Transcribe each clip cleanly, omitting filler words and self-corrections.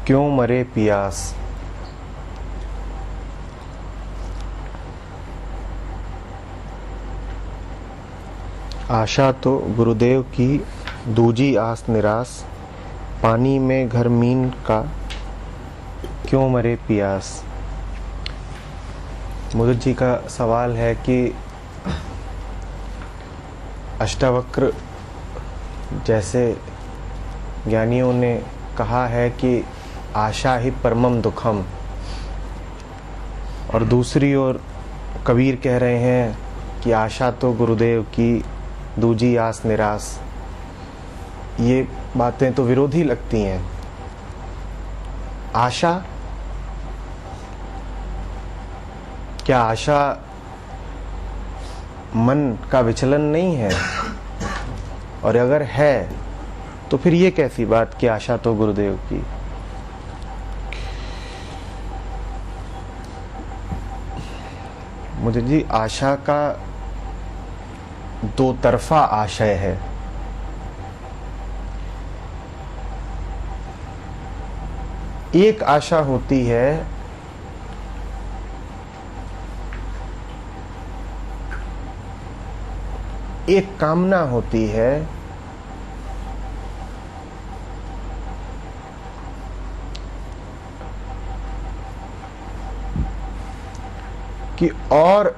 क्यों मरे पियास। आशा तो गुरुदेव की दूजी आस निरास, पानी में घर मीन का क्यों मरे पियास। मुदत जी का सवाल है कि अष्टावक्र जैसे ज्ञानियों ने कहा है कि आशा ही परमम दुखम, और दूसरी ओर कबीर कह रहे हैं कि आशा तो गुरुदेव की दूजी आस निरास। ये बातें तो विरोधी लगती हैं। आशा, क्या आशा मन का विचलन नहीं है? और अगर है तो फिर ये कैसी बात कि आशा तो गुरुदेव की। मुझे जी आशा का दो तरफा आशय है। एक आशा होती है एक कामना होती है कि और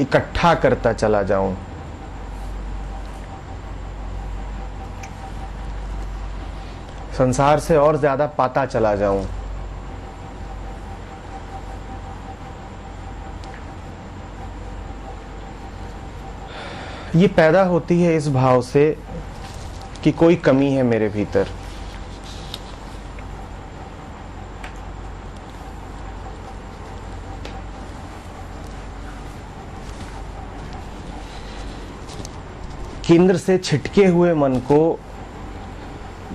इकट्ठा करता चला जाऊं। संसार से और ज्यादा पाता चला जाऊं। ये पैदा होती है इस भाव से कि कोई कमी है मेरे भीतर। केंद्र से छिटके हुए मन को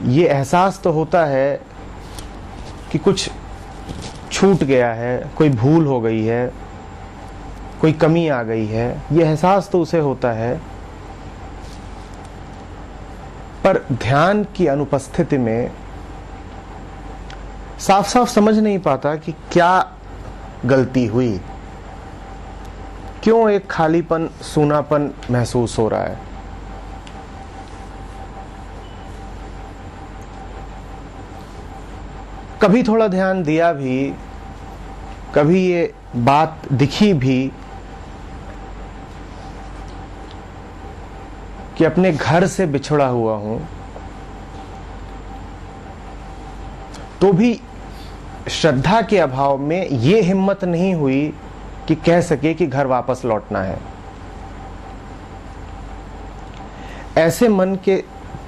ये एहसास तो होता है कि कुछ छूट गया है, कोई भूल हो गई है, कोई कमी आ गई है। ये एहसास तो उसे होता है, पर ध्यान की अनुपस्थिति में साफ साफ समझ नहीं पाता कि क्या गलती हुई, क्यों एक खालीपन, सूनापन महसूस हो रहा है। कभी थोड़ा ध्यान दिया भी, कभी ये बात दिखी भी कि अपने घर से बिछड़ा हुआ हूं, तो भी श्रद्धा के अभाव में ये हिम्मत नहीं हुई कि कह सके कि घर वापस लौटना है। ऐसे मन के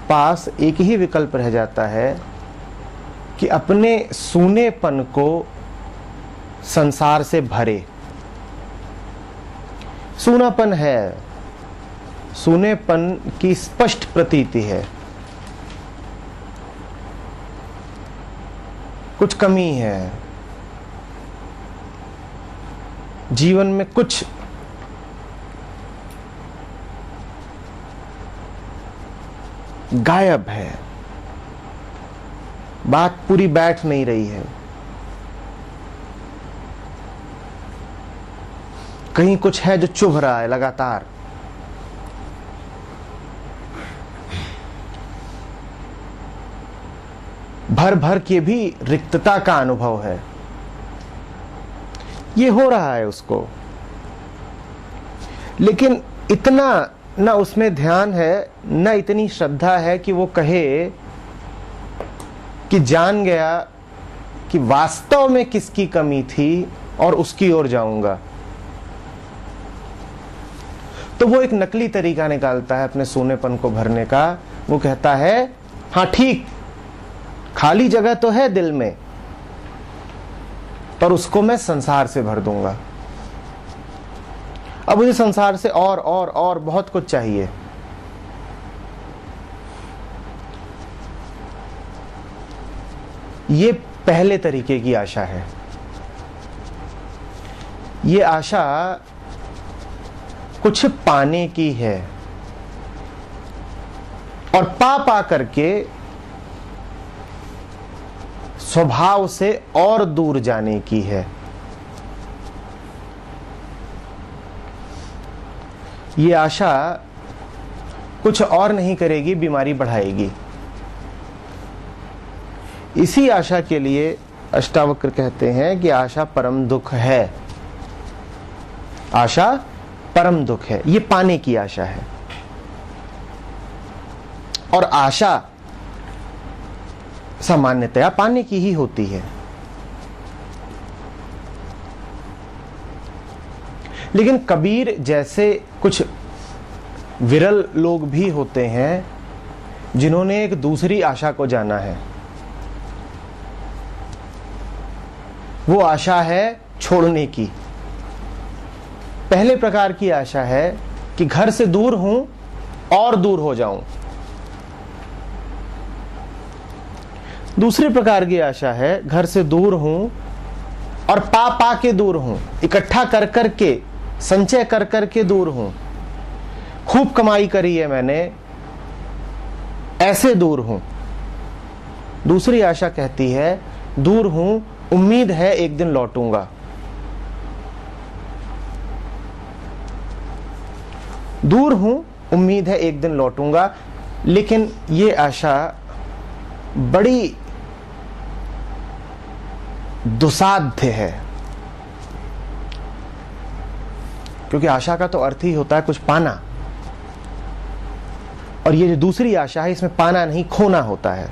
पास एक ही विकल्प रह जाता है कि अपने सूनेपन को संसार से भरे। सूनापन है, सूनेपन की स्पष्ट प्रतीति है, कुछ कमी है जीवन में, कुछ गायब है, बात पूरी बैठ नहीं रही है, कहीं कुछ है जो चुभ रहा है लगातार। भर भर के भी रिक्तता का अनुभव है। ये हो रहा है उसको, लेकिन इतना न उसमें ध्यान है, न इतनी श्रद्धा है कि वो कहे कि जान गया कि वास्तव में किसकी कमी थी और उसकी ओर जाऊंगा। तो वो एक नकली तरीका निकालता है अपने सोनेपन को भरने का। वो कहता है हाँ ठीक, खाली जगह तो है दिल में, पर उसको मैं संसार से भर दूंगा। अब मुझे संसार से और बहुत कुछ चाहिए। ये पहले तरीके की आशा है। ये आशा कुछ पाने की है, और पा करके स्वभाव से और दूर जाने की है। ये आशा कुछ और नहीं करेगी, बीमारी बढ़ाएगी। इसी आशा के लिए अष्टावक्र कहते हैं कि आशा परम दुख है। आशा परम दुख है, ये पाने की आशा है। और आशा सामान्यतया पाने की ही होती है। लेकिन कबीर जैसे कुछ विरल लोग भी होते हैं जिन्होंने एक दूसरी आशा को जाना है। वो आशा है छोड़ने की। पहले प्रकार की आशा है कि घर से दूर हूं और दूर हो जाऊं। दूसरे प्रकार की आशा है घर से दूर हूं और पा के दूर हूं, इकट्ठा कर कर के, संचय कर कर के दूर हूं। खूब कमाई करी है मैंने, ऐसे दूर हूं। दूसरी आशा कहती है दूर हूं, उम्मीद है एक दिन लौटूंगा। दूर हूं, उम्मीद है एक दिन लौटूंगा। लेकिन ये आशा बड़ी दुसाध्य है, क्योंकि आशा का तो अर्थ ही होता है कुछ पाना। और ये जो दूसरी आशा है, इसमें पाना नहीं, खोना होता है।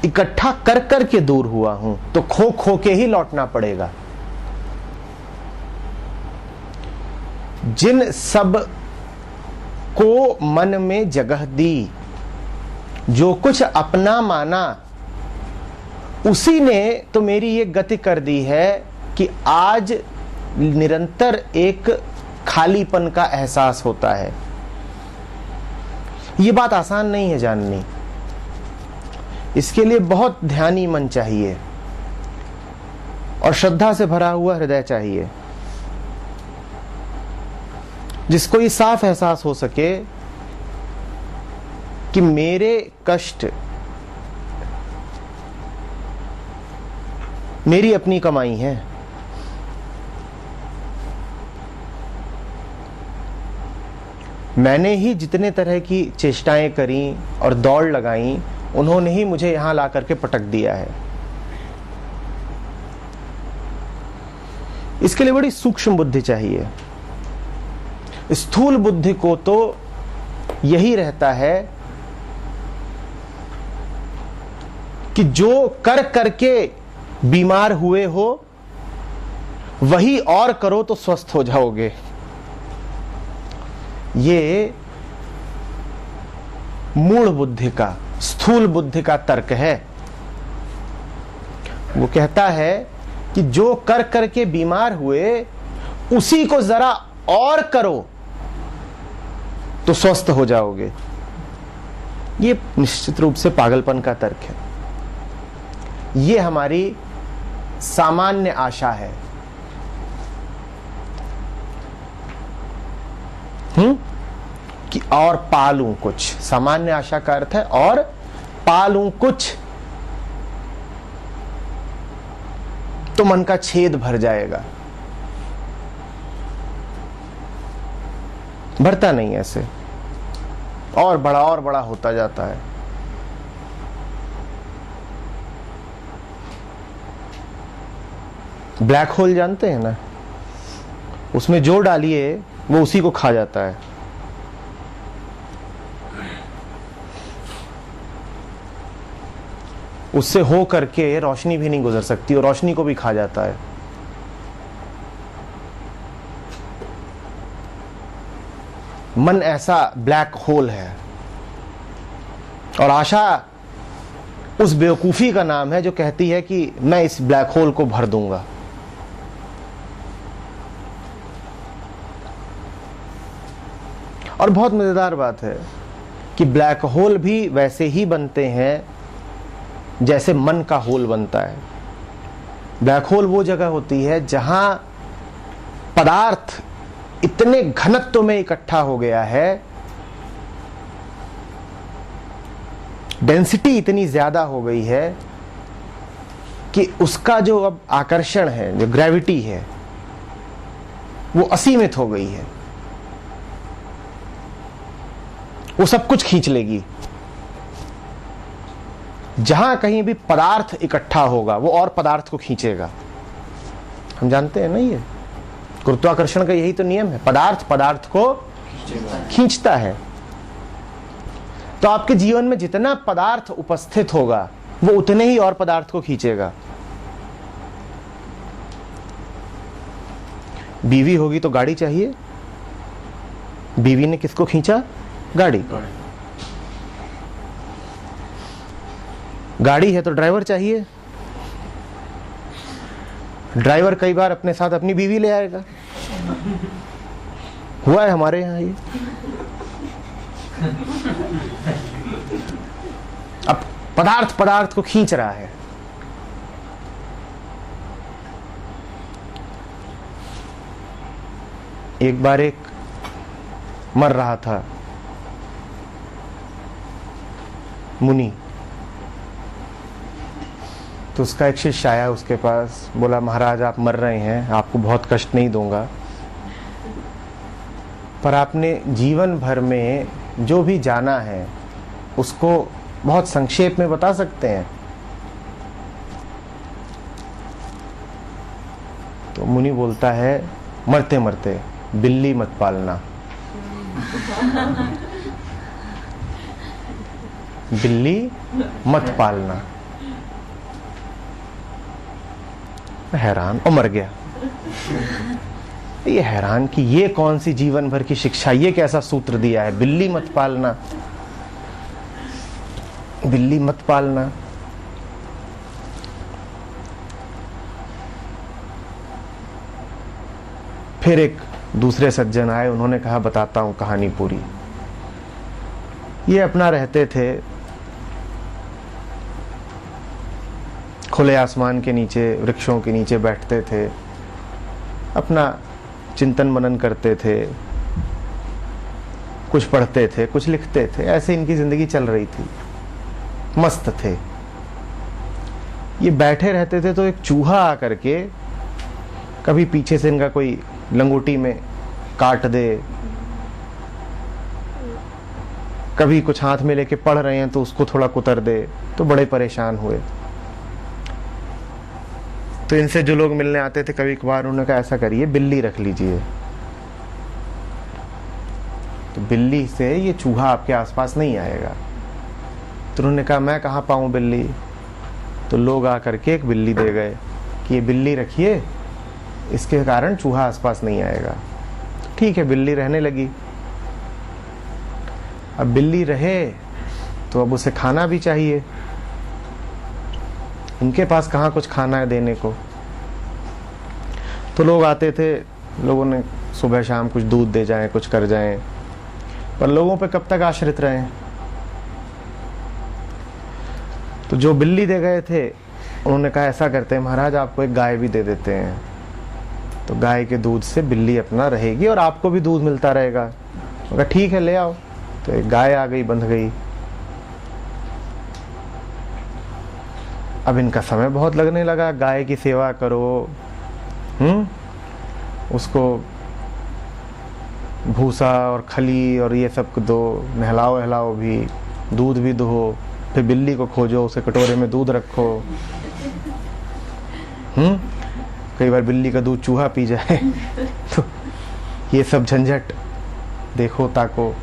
इकट्ठा कर कर के दूर हुआ हूं तो खो खो के ही लौटना पड़ेगा। जिन सब को मन में जगह दी, जो कुछ अपना माना, उसी ने तो मेरी ये गति कर दी है कि आज निरंतर एक खालीपन का एहसास होता है। ये बात आसान नहीं है जाननी। इसके लिए बहुत ध्यानी मन चाहिए और श्रद्धा से भरा हुआ हृदय चाहिए, जिसको ये साफ एहसास हो सके कि मेरे कष्ट मेरी अपनी कमाई है। मैंने ही जितने तरह की चेष्टाएं करी और दौड़ लगाई, उन्होंने ही मुझे यहां ला करके पटक दिया है। इसके लिए बड़ी सूक्ष्म बुद्धि चाहिए। स्थूल बुद्धि को तो यही रहता है कि जो कर करके बीमार हुए हो वही और करो तो स्वस्थ हो जाओगे। ये मूढ़ बुद्धि का, स्थूल बुद्धि का तर्क है। वो कहता है कि जो कर करके बीमार हुए उसी को जरा और करो तो स्वस्थ हो जाओगे। ये निश्चित रूप से पागलपन का तर्क है। ये हमारी सामान्य आशा है। कि और पालूं कुछ। सामान्य आशा का अर्थ है और पालूं कुछ तो मन का छेद भर जाएगा। भरता नहीं ऐसे, और बड़ा होता जाता है। ब्लैक होल जानते हैं ना, उसमें जो डालिए वो उसी को खा जाता है। उससे हो करके रोशनी भी नहीं गुजर सकती और रोशनी को भी खा जाता है। मन ऐसा ब्लैक होल है। और आशा उस बेवकूफी का नाम है जो कहती है कि मैं इस ब्लैक होल को भर दूंगा। और बहुत मजेदार बात है कि ब्लैक होल भी वैसे ही बनते हैं जैसे मन का होल बनता है। ब्लैक होल वो जगह होती है जहां पदार्थ इतने घनत्व में इकट्ठा हो गया है डेंसिटी इतनी ज्यादा हो गई है कि उसका जो अब आकर्षण है, जो ग्रेविटी है, वो असीमित हो गई है। वो सब कुछ खींच लेगी। जहां कहीं भी पदार्थ इकट्ठा होगा वो और पदार्थ को खींचेगा। हम जानते हैं ना, ये गुरुत्वाकर्षण का यही तो नियम है, पदार्थ पदार्थ को खींचता है। तो आपके जीवन में जितना पदार्थ उपस्थित होगा वो उतने ही और पदार्थ को खींचेगा। बीवी होगी तो गाड़ी चाहिए। बीवी ने किसको खींचा? गाड़ी। गाड़ी है तो ड्राइवर चाहिए। ड्राइवर कई बार अपने साथ अपनी बीवी ले आएगा। हुआ है हमारे यहां ये। अब पदार्थ पदार्थ को खींच रहा है। एक बार एक मर रहा था मुनि, तो उसका एक शिष्य आया उसके पास, बोला महाराज आप मर रहे हैं, आपको बहुत कष्ट नहीं दूंगा, पर आपने जीवन भर में जो भी जाना है उसको बहुत संक्षेप में बता सकते हैं? तो मुनि बोलता है, मरते मरते बिल्ली मत पालना। बिल्ली मत पालना। हैरान, और मर गया। ये हैरान कि ये कौन सी जीवन भर की शिक्षा, ये कैसा सूत्र दिया है, बिल्ली मत पालना, बिल्ली मत पालना। फिर एक दूसरे सज्जन आए, उन्होंने कहा बताता हूं कहानी पूरी। ये अपना रहते थे खुले आसमान के नीचे, वृक्षों के नीचे बैठते थे, अपना चिंतन मनन करते थे, कुछ पढ़ते थे, कुछ लिखते थे, ऐसे इनकी जिंदगी चल रही थी, मस्त थे। ये बैठे रहते थे तो एक चूहा आकर के कभी पीछे से इनका कोई लंगोटी में काट दे, कभी कुछ हाथ में लेके पढ़ रहे हैं तो उसको थोड़ा कुतर दे, तो बड़े परेशान हुए। तो इनसे जो लोग मिलने आते थे कभी कभार, उन्होंने कहा ऐसा करिए बिल्ली रख लीजिए, तो बिल्ली से ये चूहा आपके आसपास नहीं आएगा। तो उन्होंने कहा मैं कहाँ पाऊं बिल्ली? तो लोग आकर के एक बिल्ली दे गए कि ये बिल्ली रखिए, इसके कारण चूहा आसपास नहीं आएगा। ठीक है, बिल्ली रहने लगी। अब बिल्ली रहे तो अब उसे खाना भी चाहिए, इनके पास कहाँ कुछ खाना है देने को। तो लोग आते थे, लोगों ने सुबह शाम कुछ दूध दे जाएं, कुछ कर जाएं, पर लोगों पे कब तक आश्रित रहें। तो जो बिल्ली दे गए थे उन्होंने कहा ऐसा करते हैं महाराज, आपको एक गाय भी दे देते हैं, तो गाय के दूध से बिल्ली अपना रहेगी और आपको भी दूध मिलता रहेगा। कहा ठीक है ले आओ। तो एक गाय आ गई, बंध गई। अब इनका समय बहुत लगने लगा, गाय की सेवा करो, उसको भूसा और खली और ये सब दो, नहलाओ नहलाओ भी, दूध भी दो, फिर बिल्ली को खोजो, उसे कटोरे में दूध रखो। कई बार बिल्ली का दूध चूहा पी जाए तो ये सब झंझट देखो ताको।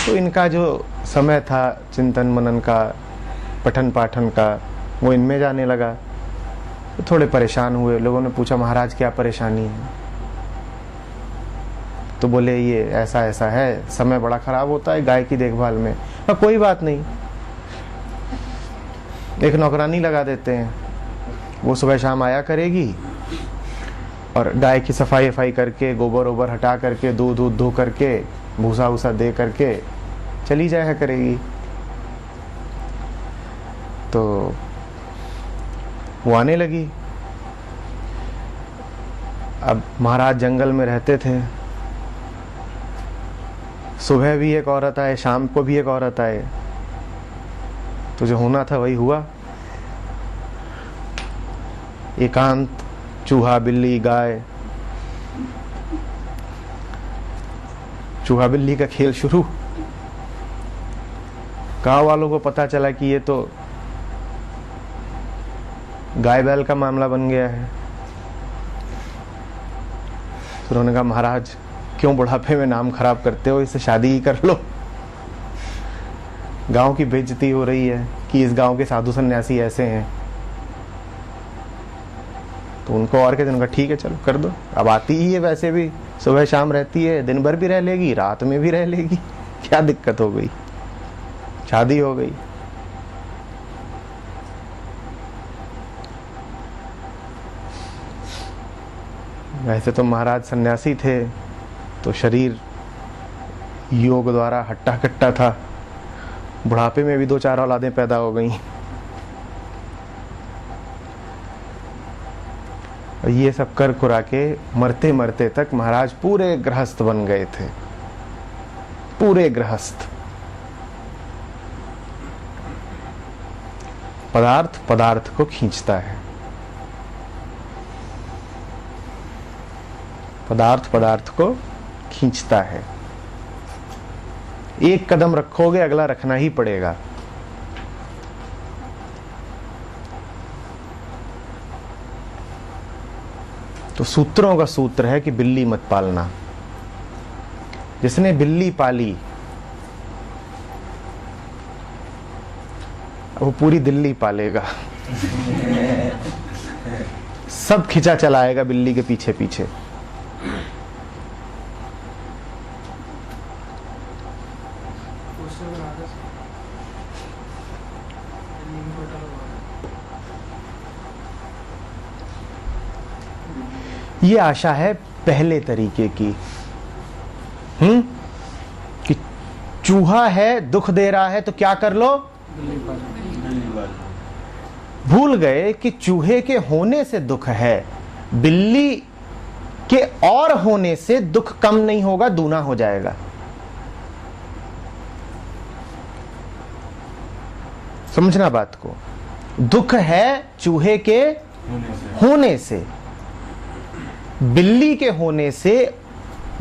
तो इनका जो समय था चिंतन मनन का, पठन पाठन का, वो इनमें जाने लगा। तो थोड़े परेशान हुए। लोगों ने पूछा महाराज क्या परेशानी है? तो बोले ये ऐसा ऐसा है, समय बड़ा खराब होता है गाय की देखभाल में। कोई बात नहीं, एक नौकरानी लगा देते हैं, वो सुबह शाम आया करेगी और गाय की सफाई वफाई करके, गोबर वोबर हटा करके, दूध दूध धो करके, भूसा वूसा दे करके चली जाया करेगी। तो वो आने लगी। अब महाराज जंगल में रहते थे, सुबह भी एक औरत आए, शाम को भी एक औरत आए, तो जो होना था वही हुआ। एकांत, चूहा, बिल्ली, गाय, चूहा बिल्ली का खेल शुरू। गांव वालों को पता चला कि ये तो गाय बैल का मामला बन गया है। फिर उन्होंने कहा, महाराज क्यों बुढ़ापे में नाम खराब करते हो, इससे शादी ही कर लो। गांव की बेइज्जती हो रही है कि इस गांव के साधु सन्यासी ऐसे हैं। तो उनको और क्या, उनका ठीक है चलो कर दो। अब आती ही है, वैसे भी सुबह शाम रहती है, दिन भर भी रह लेगी, रात में भी रह लेगी, क्या दिक्कत हो गई, शादी हो गई। वैसे तो महाराज सन्यासी थे तो शरीर योग द्वारा हट्टा कट्टा था, बुढ़ापे में भी 2-4 औलादें पैदा हो गई। और ये सब कर कुरा के मरते मरते तक महाराज पूरे गृहस्थ बन गए थे, पूरे गृहस्थ। पदार्थ पदार्थ को खींचता है, पदार्थ पदार्थ को खींचता है। एक कदम रखोगे अगला रखना ही पड़ेगा। तो सूत्रों का सूत्र है कि बिल्ली मत पालना। जिसने बिल्ली पाली वो पूरी दिल्ली पालेगा। सब खिंचा चलाएगा बिल्ली के पीछे पीछे। ये आशा है पहले तरीके की, कि चूहा है, दुख दे रहा है तो क्या कर लो, भूल गए कि चूहे के होने से दुख है, बिल्ली के और होने से दुख कम नहीं होगा, दूना हो जाएगा। समझना बात को। दुख है चूहे के होने से, बिल्ली के होने से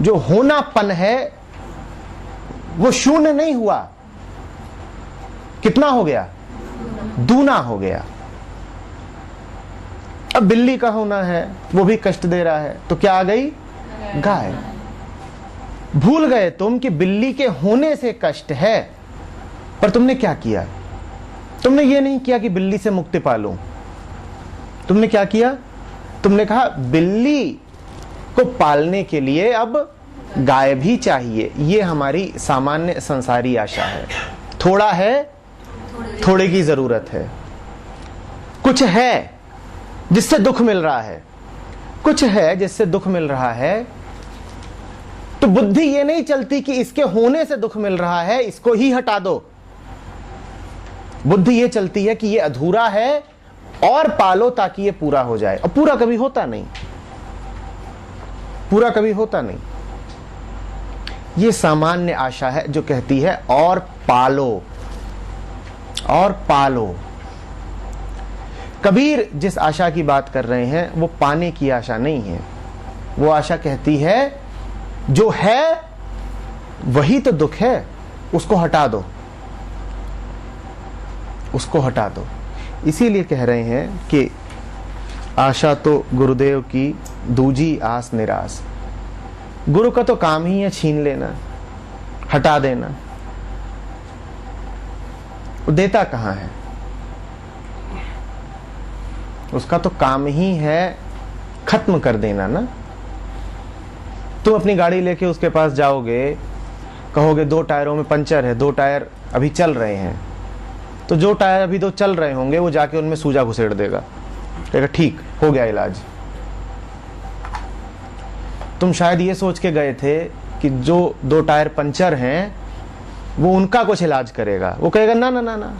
जो होनापन है वो शून्य नहीं हुआ, कितना हो गया, दूना हो गया। अब बिल्ली का होना है वो भी कष्ट दे रहा है तो क्या आ गई, गाय। भूल गए तुम कि बिल्ली के होने से कष्ट है, पर तुमने क्या किया, तुमने ये नहीं किया कि बिल्ली से मुक्ति पालूं। तुमने क्या किया, तुमने कहा बिल्ली को पालने के लिए अब गाय भी चाहिए। ये हमारी सामान्य संसारी आशा है। थोड़ा है, थोड़े की जरूरत है। कुछ है जिससे दुख मिल रहा है, कुछ है जिससे दुख मिल रहा है, तो बुद्धि ये नहीं चलती कि इसके होने से दुख मिल रहा है इसको ही हटा दो। बुद्धि ये चलती है कि ये अधूरा है और पालो ताकि ये पूरा हो जाए। और पूरा कभी होता नहीं, पूरा कभी होता नहीं। ये सामान्य आशा है जो कहती है और पालो और पालो। कबीर जिस आशा की बात कर रहे हैं वो पाने की आशा नहीं है। वो आशा कहती है जो है वही तो दुख है, उसको हटा दो, उसको हटा दो। इसीलिए कह रहे हैं कि आशा तो गुरुदेव की दूजी आस निराश। गुरु का तो काम ही है छीन लेना, हटा देना। वो देता कहां है, उसका तो काम ही है खत्म कर देना ना। तुम अपनी गाड़ी लेके उसके पास जाओगे, कहोगे 2 टायरों में पंचर है, 2 टायर अभी चल रहे हैं, तो जो टायर अभी 2 चल रहे होंगे वो जाके उनमें सूजा घुसेड़ देगा, कहेगा ठीक हो गया इलाज। तुम शायद ये सोच के गए थे कि जो 2 टायर पंचर हैं वो उनका कुछ इलाज करेगा, वो कहेगा ना ना ना ना,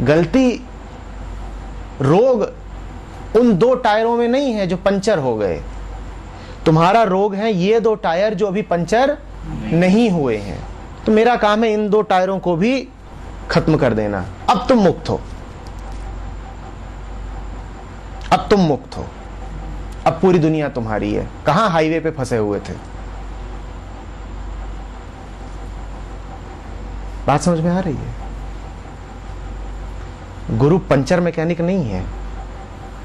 गलती रोग उन 2 टायरों में नहीं है जो पंचर हो गए। तुम्हारा रोग है ये 2 टायर जो अभी पंचर नहीं हुए हैं। तो मेरा काम है इन 2 टायरों को भी खत्म कर देना। अब तुम मुक्त हो, अब तुम मुक्त हो, अब पूरी दुनिया तुम्हारी है। कहां हाईवे पे फंसे हुए थे। बात समझ में आ रही है। गुरु पंचर मैकेनिक नहीं है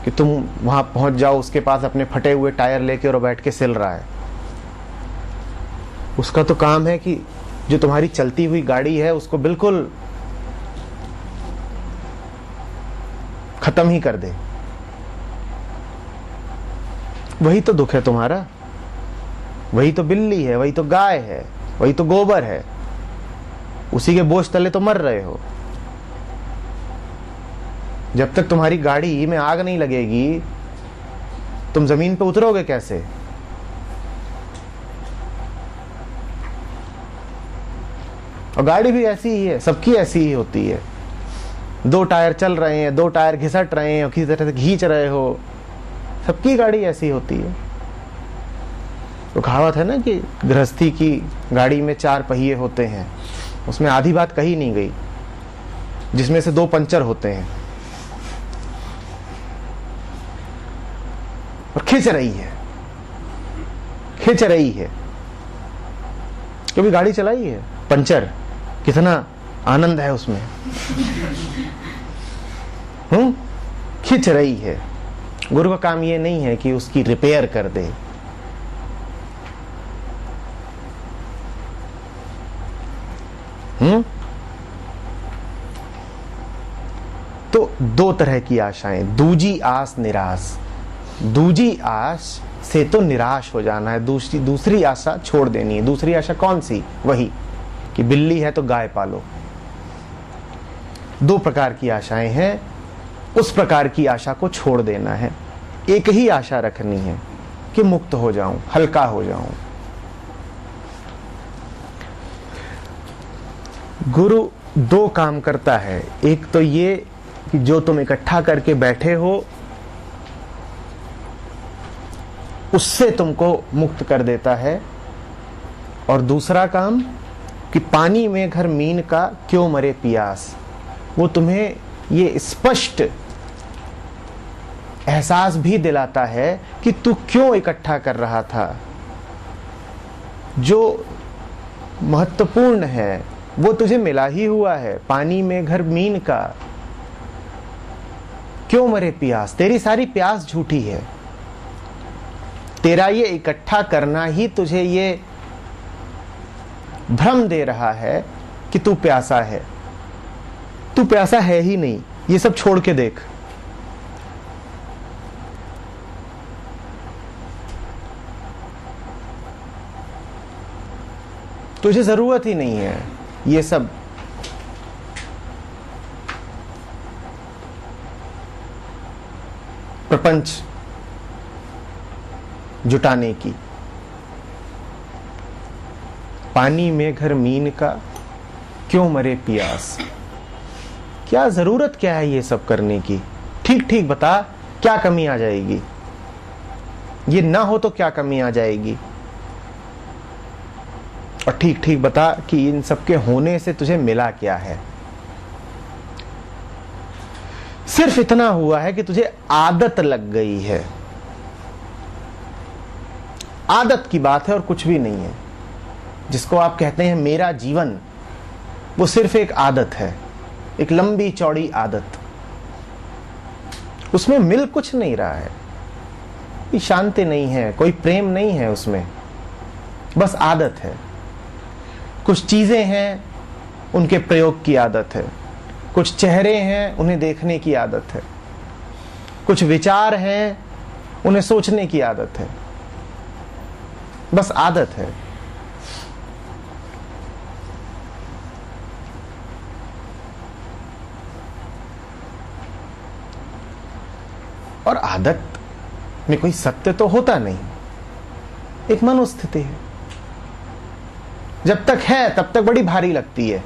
कि तुम वहां पहुंच जाओ, उसके पास अपने फटे हुए टायर लेके और बैठ के सिल रहा है। उसका तो काम है कि जो तुम्हारी चलती हुई गाड़ी है उसको बिल्कुल खत्म ही कर दे। वही तो दुख है तुम्हारा, वही तो बिल्ली है, वही तो गाय है, वही तो गोबर है, उसी के बोझ तले तो मर रहे हो। जब तक तुम्हारी गाड़ी में आग नहीं लगेगी तुम जमीन पे उतरोगे कैसे। और गाड़ी भी ऐसी ही है, सबकी ऐसी ही होती है। दो टायर चल रहे हैं, दो टायर घिसट रहे हैं और किसी तरह से खींच रहे हो, सबकी गाड़ी ऐसी होती है। तो कहावत है ना कि गृहस्थी की गाड़ी में 4 पहिए होते हैं, उसमें आधी बात कही नहीं गई, जिसमें से 2 पंचर होते हैं। और खींच रही है, खींच रही है, क्योंकि गाड़ी चलाई है। पंचर कितना आनंद है उसमें, खींच रही है। गुरु का काम ये नहीं है कि उसकी रिपेयर कर दे। तो 2 तरह की आशाएं, दूजी आस निराश। दूजी आस से तो निराश हो जाना है, दूसरी आशा छोड़ देनी है। दूसरी आशा कौन सी? वही कि बिल्ली है तो गाय पालो। 2 प्रकार की आशाएं हैं, उस प्रकार की आशा को छोड़ देना है। एक ही आशा रखनी है कि मुक्त हो जाऊं, हल्का हो जाऊं। गुरु 2 काम करता है। एक तो ये कि जो तुम इकट्ठा करके बैठे हो उससे तुमको मुक्त कर देता है, और दूसरा काम कि पानी में घर मीन का क्यों मरे पियास। वो तुम्हें ये स्पष्ट एहसास भी दिलाता है कि तू क्यों इकट्ठा कर रहा था। जो महत्वपूर्ण है वो तुझे मिला ही हुआ है। पानी में घर मीन का क्यों मरे प्यास। तेरी सारी प्यास झूठी है। तेरा ये इकट्ठा करना ही तुझे ये भ्रम दे रहा है कि तू प्यासा है। तू प्यासा है ही नहीं। ये सब छोड़ के देख। तुझे जरूरत ही नहीं है ये सब प्रपंच जुटाने की। पानी में घर मीन का क्यों मरे पियास। क्या जरूरत क्या है ये सब करने की। ठीक ठीक बता क्या कमी आ जाएगी। ये ना हो तो क्या कमी आ जाएगी। और ठीक ठीक बता कि इन सब के होने से तुझे मिला क्या है। सिर्फ इतना हुआ है कि तुझे आदत लग गई है। आदत की बात है और कुछ भी नहीं है। जिसको आप कहते हैं मेरा जीवन, वो सिर्फ एक आदत है, एक लंबी चौड़ी आदत। उसमें मिल कुछ नहीं रहा है, कोई शांति नहीं है, कोई प्रेम नहीं है उसमें, बस आदत है। कुछ चीजें हैं उनके प्रयोग की आदत है, कुछ चेहरे हैं उन्हें देखने की आदत है, कुछ विचार हैं उन्हें सोचने की आदत है, बस आदत है। और आदत में कोई सत्य तो होता नहीं, एक मनोस्थिति है। जब तक है तब तक बड़ी भारी लगती है,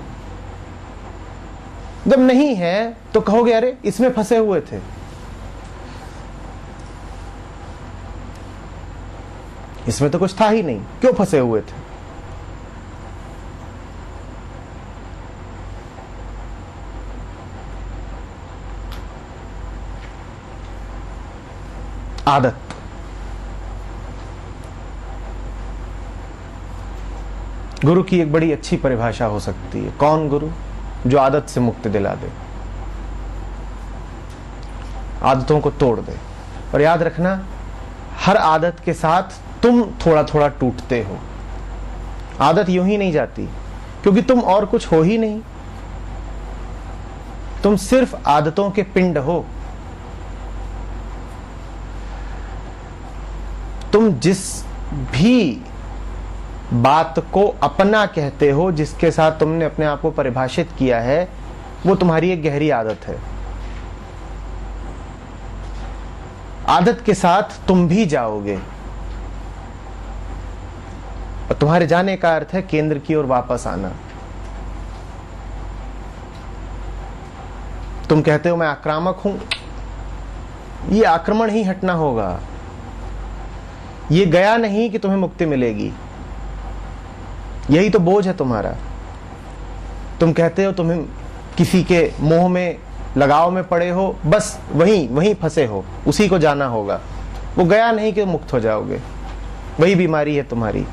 जब नहीं है तो कहोगे अरे इसमें फंसे हुए थे। इसमें तो कुछ था ही नहीं, क्यों फंसे हुए थे। आदत। गुरु की एक बड़ी अच्छी परिभाषा हो सकती है। कौन गुरु? जो आदत से मुक्ति दिला दे, आदतों को तोड़ दे। और याद रखना, हर आदत के साथ तुम थोड़ा थोड़ा टूटते हो। आदत यूं ही नहीं जाती, क्योंकि तुम और कुछ हो ही नहीं। तुम सिर्फ आदतों के पिंड हो। तुम जिस भी बात को अपना कहते हो, जिसके साथ तुमने अपने आप को परिभाषित किया है, वो तुम्हारी एक गहरी आदत है। आदत के साथ तुम भी जाओगे, और तुम्हारे जाने का अर्थ है केंद्र की ओर वापस आना। तुम कहते हो मैं आक्रामक हूं, ये आक्रमण ही हटना होगा। ये गया नहीं कि तुम्हें मुक्ति मिलेगी, यही तो बोझ है तुम्हारा। तुम कहते हो तुम्हें किसी के मोह में, लगाव में पड़े हो, बस वहीं फंसे हो, उसी को जाना होगा। वो गया नहीं कि मुक्त हो जाओगे, वही बीमारी है तुम्हारी।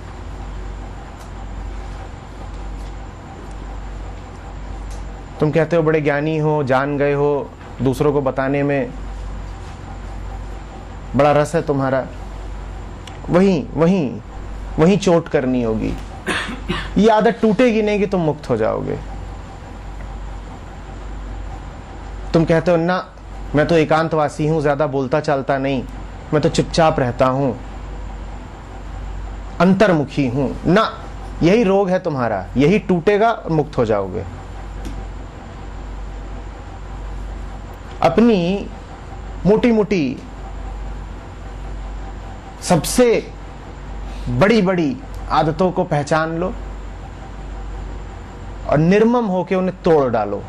तुम कहते हो बड़े ज्ञानी हो, जान गए हो, दूसरों को बताने में बड़ा रस है तुम्हारा, वहीं चोट करनी होगी। ये आदत टूटेगी नहीं कि तुम मुक्त हो जाओगे। तुम कहते हो ना, मैं तो एकांतवासी हूं, ज्यादा बोलता चालता नहीं, मैं तो चुपचाप रहता हूं, अंतर्मुखी हूं ना। यही रोग है तुम्हारा, यही टूटेगा और मुक्त हो जाओगे। अपनी मोटी मोटी सबसे बड़ी बड़ी आदतों को पहचान लो और निर्मम होकर उन्हें तोड़ डालो।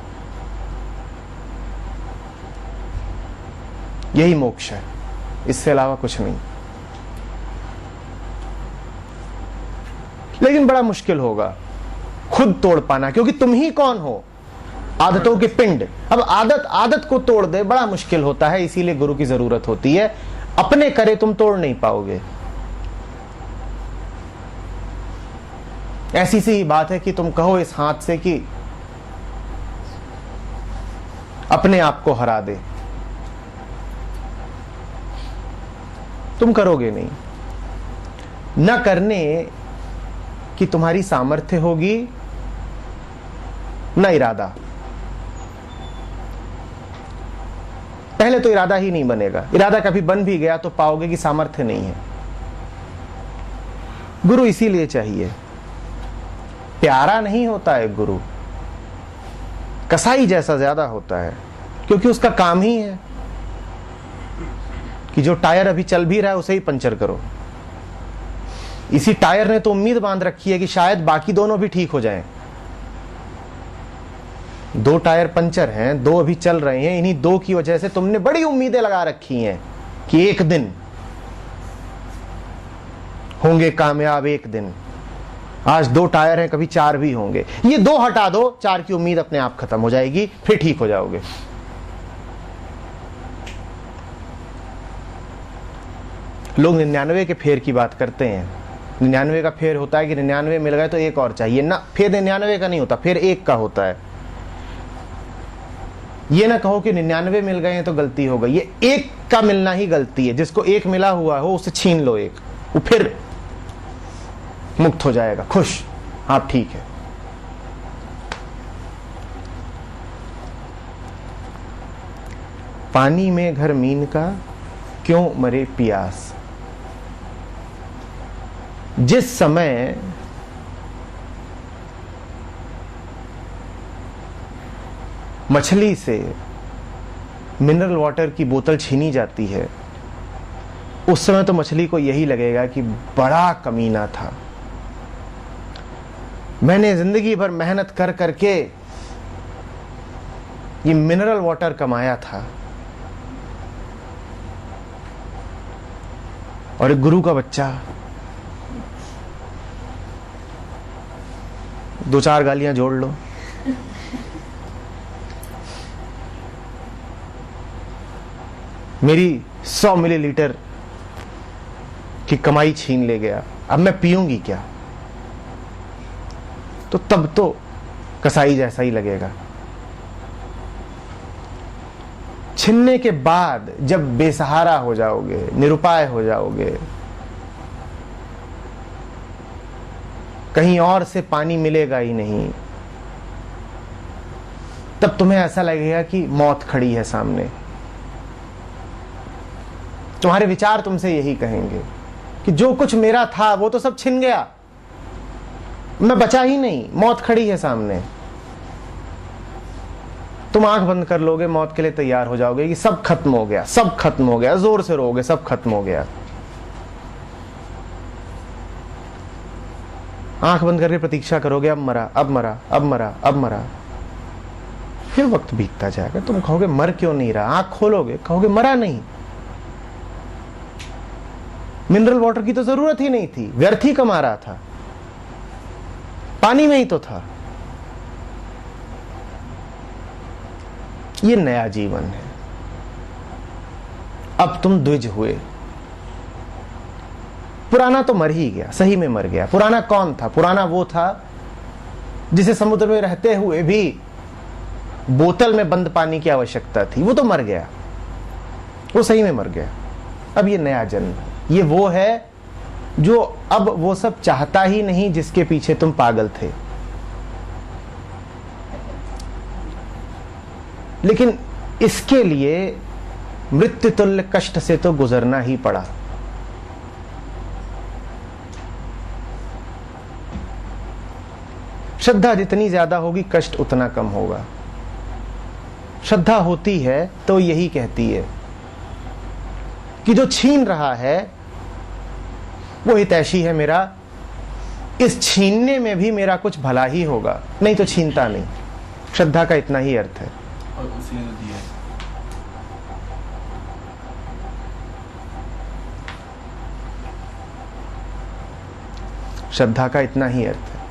यही मोक्ष है, इससे अलावा कुछ नहीं। लेकिन बड़ा मुश्किल होगा खुद तोड़ पाना, क्योंकि तुम ही कौन हो? आदतों के पिंड। अब आदत को तोड़ दे बड़ा मुश्किल होता है, इसीलिए गुरु की जरूरत होती है। अपने करे तुम तोड़ नहीं पाओगे। ऐसी सी बात है कि तुम कहो इस हाथ से कि अपने आप को हरा दे, तुम करोगे नहीं। न करने की तुम्हारी सामर्थ्य होगी, न इरादा। पहले तो इरादा ही नहीं बनेगा। इरादा कभी बन भी गया तो पाओगे कि सामर्थ्य नहीं है। गुरु इसीलिए चाहिए। प्यारा नहीं होता है गुरु, कसाई जैसा ज्यादा होता है, क्योंकि उसका काम ही है कि जो टायर अभी चल भी रहा है उसे ही पंचर करो। इसी टायर ने तो उम्मीद बांध रखी है कि शायद बाकी दोनों भी ठीक हो जाएं। 2 टायर पंचर हैं, 2 अभी चल रहे हैं। इन्हीं 2 की वजह से तुमने बड़ी उम्मीदें लगा रखी हैं कि एक दिन होंगे कामयाब, एक दिन। आज 2 टायर हैं, कभी 4 भी होंगे। ये 2 हटा दो, 4 की उम्मीद अपने आप खत्म हो जाएगी, फिर ठीक हो जाओगे। लोग 99 के फेर की बात करते हैं। 99 का फेर होता है कि 99 मिल गए तो एक और चाहिए ना। फिर 99 का नहीं होता, फिर 1 का होता है। ये ना कहो कि 99 मिल गए हैं तो गलती हो गई। ये 1 का मिलना ही गलती है। जिसको 1 मिला हुआ हो उसे छीन लो 1, वो फिर मुक्त हो जाएगा, खुश, आप ठीक है। पानी में घर मीन का क्यों मरे पियास। जिस समय मछली से मिनरल वाटर की बोतल छीनी जाती है, उस समय तो मछली को यही लगेगा कि बड़ा कमीना था, मैंने जिंदगी भर मेहनत कर करके ये मिनरल वाटर कमाया था। और एक गुरु का बच्चा 2-4 गालियां जोड़ लो, मेरी 100 मिलीलीटर कि कमाई छीन ले गया, अब मैं पीऊंगी क्या, तो तब तो कसाई जैसा ही लगेगा। छीनने के बाद जब बेसहारा हो जाओगे, निरुपाय हो जाओगे, कहीं और से पानी मिलेगा ही नहीं, तब तुम्हें ऐसा लगेगा कि मौत खड़ी है सामने। तुम्हारे विचार तुमसे यही कहेंगे कि जो कुछ मेरा था वो तो सब छिन गया, मैं बचा ही नहीं, मौत खड़ी है सामने। तुम आंख बंद कर लोगे, मौत के लिए तैयार हो जाओगे कि सब खत्म हो गया, सब खत्म हो गया, जोर से रोगे, सब खत्म हो गया। आंख बंद करके प्रतीक्षा करोगे, अब मरा, अब मरा, अब मरा, अब मरा। फिर वक्त बीतता जाएगा, तुम कहोगे मर क्यों नहीं रहा, आंख खोलोगे कहोगे मरा नहीं, मिनरल वाटर की तो जरूरत ही नहीं थी, व्यर्थ ही कमा रहा था, पानी में ही तो था। ये नया जीवन है। अब तुम द्विज हुए। पुराना तो मर ही गया, सही में मर गया। पुराना कौन था? पुराना वो था जिसे समुद्र में रहते हुए भी बोतल में बंद पानी की आवश्यकता थी, वो तो मर गया, वो सही में मर गया। अब ये नया जन्म, ये वो है जो अब वो सब चाहता ही नहीं जिसके पीछे तुम पागल थे। लेकिन इसके लिए मृत्यु तुल्य कष्ट से तो गुजरना ही पड़ा। श्रद्धा जितनी ज्यादा होगी कष्ट उतना कम होगा। श्रद्धा होती है तो यही कहती है कि जो छीन रहा है वो हितैषी है मेरा, इस छीनने में भी मेरा कुछ भला ही होगा, नहीं तो छीनता नहीं। श्रद्धा का इतना ही अर्थ है। और उसी ने दिया। श्रद्धा का इतना ही अर्थ है।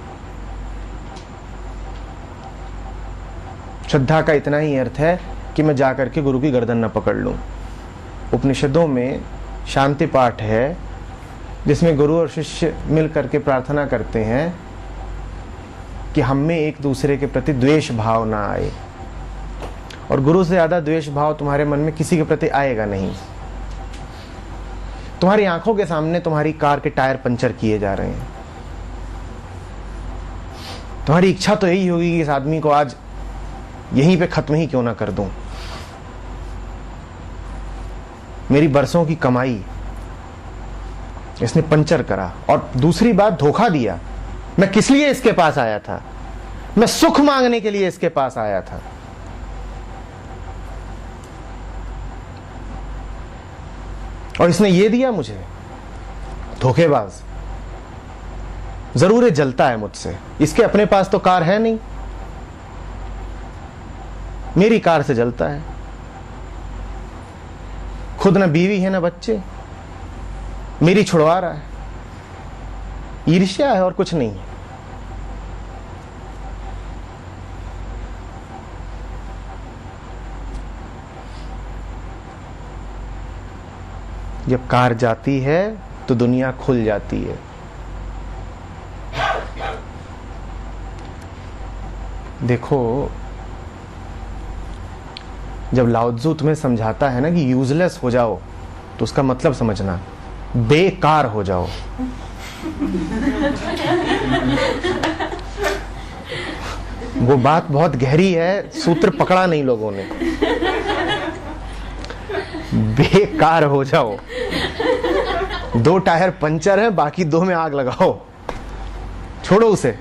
श्रद्धा का इतना ही अर्थ है कि मैं जाकर के गुरु की गर्दन न पकड़ लूं। उपनिषदों में शांति पाठ है जिसमें गुरु और शिष्य मिल करके प्रार्थना करते हैं कि हम में एक दूसरे के प्रति द्वेष भाव ना आए, और गुरु से ज्यादा द्वेष भाव तुम्हारे मन में किसी के प्रति आएगा नहीं। तुम्हारी आंखों के सामने तुम्हारी कार के टायर पंचर किए जा रहे हैं, तुम्हारी इच्छा तो यही होगी कि इस आदमी को आज यहीं पे खत्म ही क्यों ना कर दूं, मेरी बरसों की कमाई इसने पंचर करा। और दूसरी बात, धोखा दिया। मैं किस लिए इसके पास आया था? मैं सुख मांगने के लिए इसके पास आया था। और इसने ये दिया मुझे, धोखेबाज। जरूर ये जलता है मुझसे, इसके अपने पास तो कार है नहीं, मेरी कार से जलता है। खुद ना बीवी है ना बच्चे, मेरी छुड़वा रहा है। ईर्ष्या है और कुछ नहीं है। जब कार जाती है तो दुनिया खुल जाती है। देखो, जब लाओ त्सु तुम्हें समझाता है ना कि यूजलेस हो जाओ, तो उसका मतलब समझना, बेकार हो जाओ। वो बात बहुत गहरी है, सूत्र पकड़ा नहीं लोगों ने। बेकार हो जाओ। 2 टायर पंचर है, बाकी 2 में आग लगाओ, छोड़ो उसे।